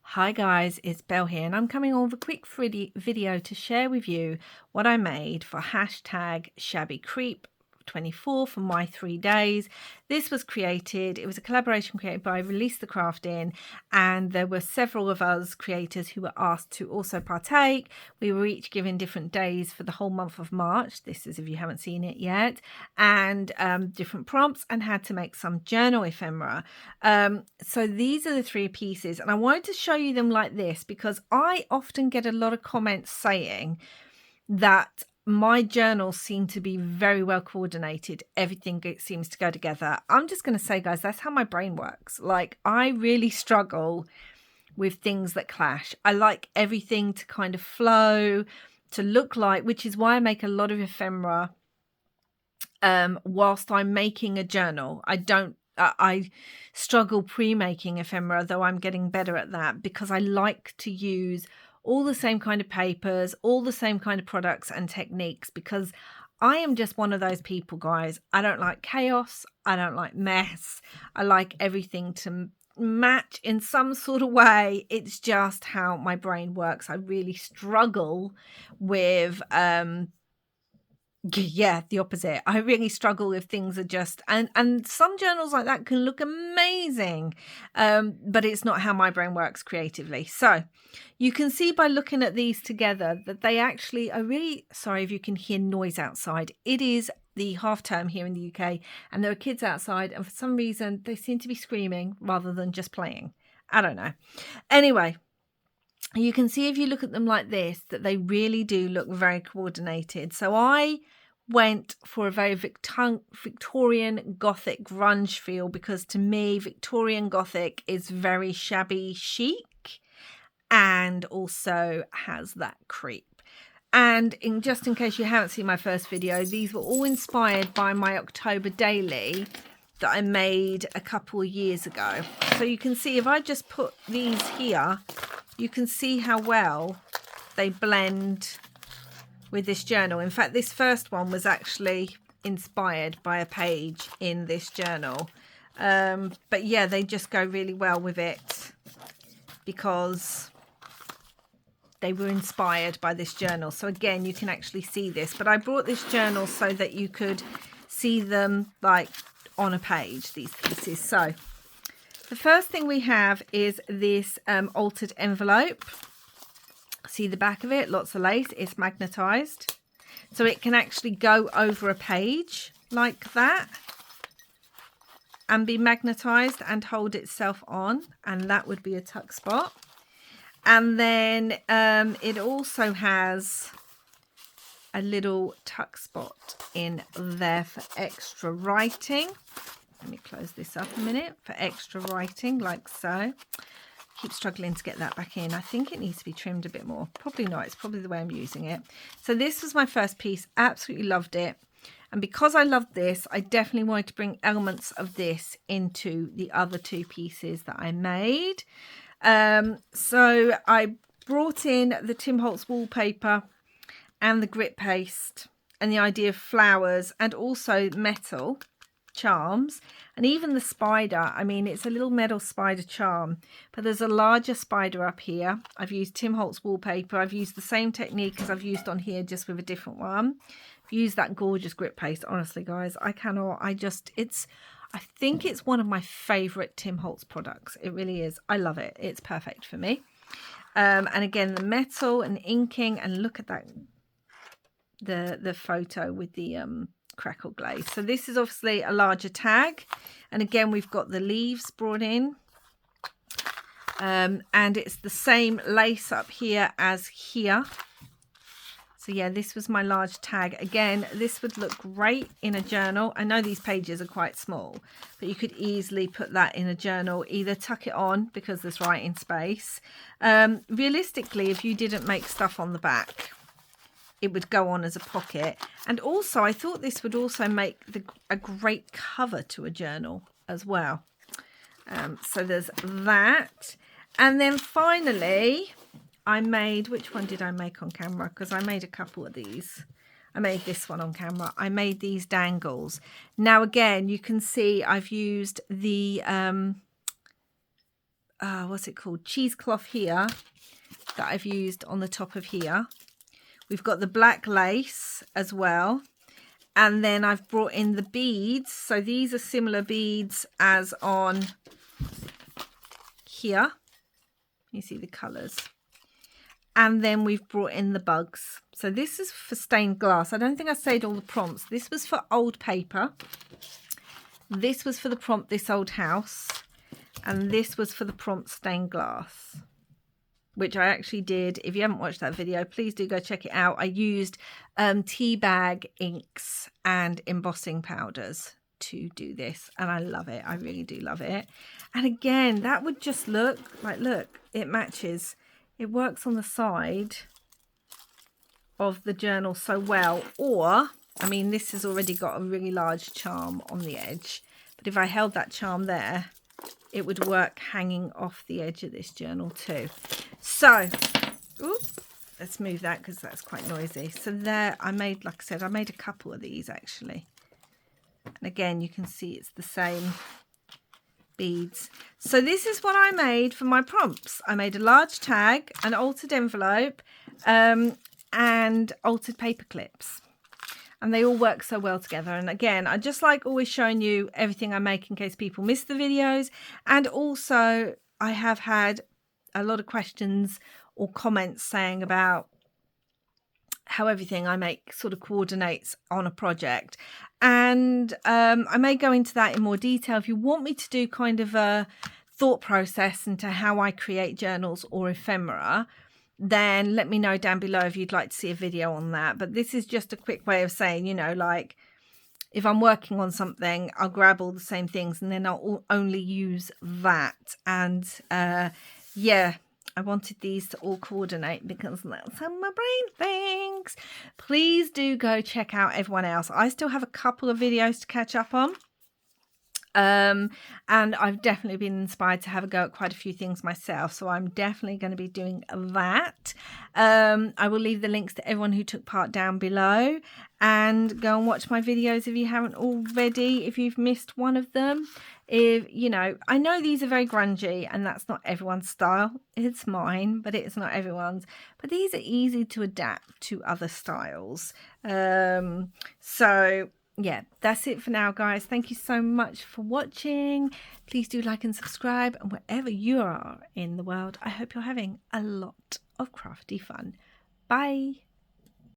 Hi guys, it's Belle here and I'm coming on with a quick video to share with you what I made for hashtag Shabby Creep 24 for my 3 days. This was created, it was a collaboration created by Release the Craftin, and there were several of us creators who were asked to also partake. We were each given different days for the whole month of March. This is if you haven't seen it yet, and different prompts, and had to make some journal ephemera. So these are the 3 pieces, and I wanted to show you them like this because I often get a lot of comments saying that my journals seem to be very well coordinated. Everything seems to go together. I'm just going to say, guys, that's how my brain works. Like, I really struggle with things that clash. I like everything to kind of flow, to look like, which is why I make a lot of ephemera whilst I'm making a journal. I struggle pre-making ephemera, though I'm getting better at that, because I like to use all the same kind of papers, all the same kind of products and techniques, because I am just one of those people, guys. I don't like chaos. I don't like mess. I like everything to match in some sort of way. It's just how my brain works. I really struggle with yeah, the opposite. I really struggle if things are just, and some journals like that can look amazing, but it's not how my brain works creatively. So you can see by looking at these together that they actually are really, sorry if you can hear noise outside. It is the half term here in the UK, and there are kids outside, and for some reason they seem to be screaming rather than just playing. I don't know. Anyway, you can see if you look at them like this that they really do look very coordinated. So I went for a very Victorian Gothic grunge feel, because to me Victorian Gothic is very shabby chic and also has that creep. And just in case you haven't seen my first video, these were all inspired by my October daily that I made a couple of years ago. So you can see if I just put these here, you can see how well they blend with this journal. In fact, this first one was actually inspired by a page in this journal. But yeah, they just go really well with it because they were inspired by this journal. So again, you can actually see this, but I brought this journal so that you could see them like on a page, these pieces. So the first thing we have is this altered envelope. See the back of it, lots of lace. It's magnetized, so it can actually go over a page like that and be magnetized and hold itself on, and that would be a tuck spot. And then it also has a little tuck spot in there for extra writing. Let me close this up a minute, for extra writing like so. Keep struggling to get that back in. I think it needs to be trimmed a bit more. Probably not. It's probably the way I'm using it. So this was my first piece. Absolutely loved it. And because I loved this, I definitely wanted to bring elements of this into the other 2 pieces that I made. So I brought in the Tim Holtz wallpaper and the grit paste and the idea of flowers and also metal charms, and even the spider. I mean, it's a little metal spider charm, but there's a larger spider up here. I've used Tim Holtz wallpaper. I've used the same technique as I've used on here, just with a different one. I've used that gorgeous grit paste. Honestly, guys, I think it's one of my favorite Tim Holtz products. It really is. I love it. It's perfect for me. And again, the metal and inking, and look at that, the photo with the crackle glaze. So this is obviously a larger tag, and again we've got the leaves brought in, and it's the same lace up here as here. So yeah, this was my large tag. Again, this would look great in a journal. I know these pages are quite small, but you could easily put that in a journal, either tuck it on because there's writing space. Realistically, if you didn't make stuff on the back, it would go on as a pocket. And also I thought this would also make a great cover to a journal as well. So there's that. And then finally I made, which one did I make on camera? Because I made a couple of these. I made this one on camera. I made these dangles. Now again, you can see I've used the what's it called, cheesecloth here that I've used on the top of here. We've got the black lace as well. And then I've brought in the beads. So these are similar beads as on here. You see the colours. And then we've brought in the bugs. So this is for stained glass. I don't think I said all the prompts. This was for old paper. This was for the prompt This Old House. And this was for the prompt stained glass, which I actually did. If you haven't watched that video, please do go check it out. I used tea bag inks and embossing powders to do this, and I love it. I really do love it. And again, that would just look like, look, it matches. It works on the side of the journal so well. Or, I mean, this has already got a really large charm on the edge, but if I held that charm there, it would work hanging off the edge of this journal too. So, ooh, let's move that because that's quite noisy. So there, I made, like I said, I made a couple of these actually. And again, you can see it's the same beads. So this is what I made for my prompts. I made a large tag, an altered envelope, and altered paper clips. And they all work so well together. And again, I just like always showing you everything I make in case people miss the videos. And also, I have had a lot of questions or comments saying about how everything I make sort of coordinates on a project. And I may go into that in more detail. If you want me to do kind of a thought process into how I create journals or ephemera, then let me know down below if you'd like to see a video on that. But this is just a quick way of saying, you know, like if I'm working on something, I'll grab all the same things and then I'll only use that. And yeah, I wanted these to all coordinate because that's how my brain thinks. Please do go check out everyone else. I still have a couple of videos to catch up on. And I've definitely been inspired to have a go at quite a few things myself. So I'm definitely going to be doing that. I will leave the links to everyone who took part down below. And go and watch my videos if you haven't already, if you've missed one of them. If, you know, I know these are very grungy and that's not everyone's style. It's mine, but it's not everyone's. But these are easy to adapt to other styles. So yeah, that's it for now, guys. Thank you so much for watching. Please do like and subscribe. And wherever you are in the world, I hope you're having a lot of crafty fun. Bye.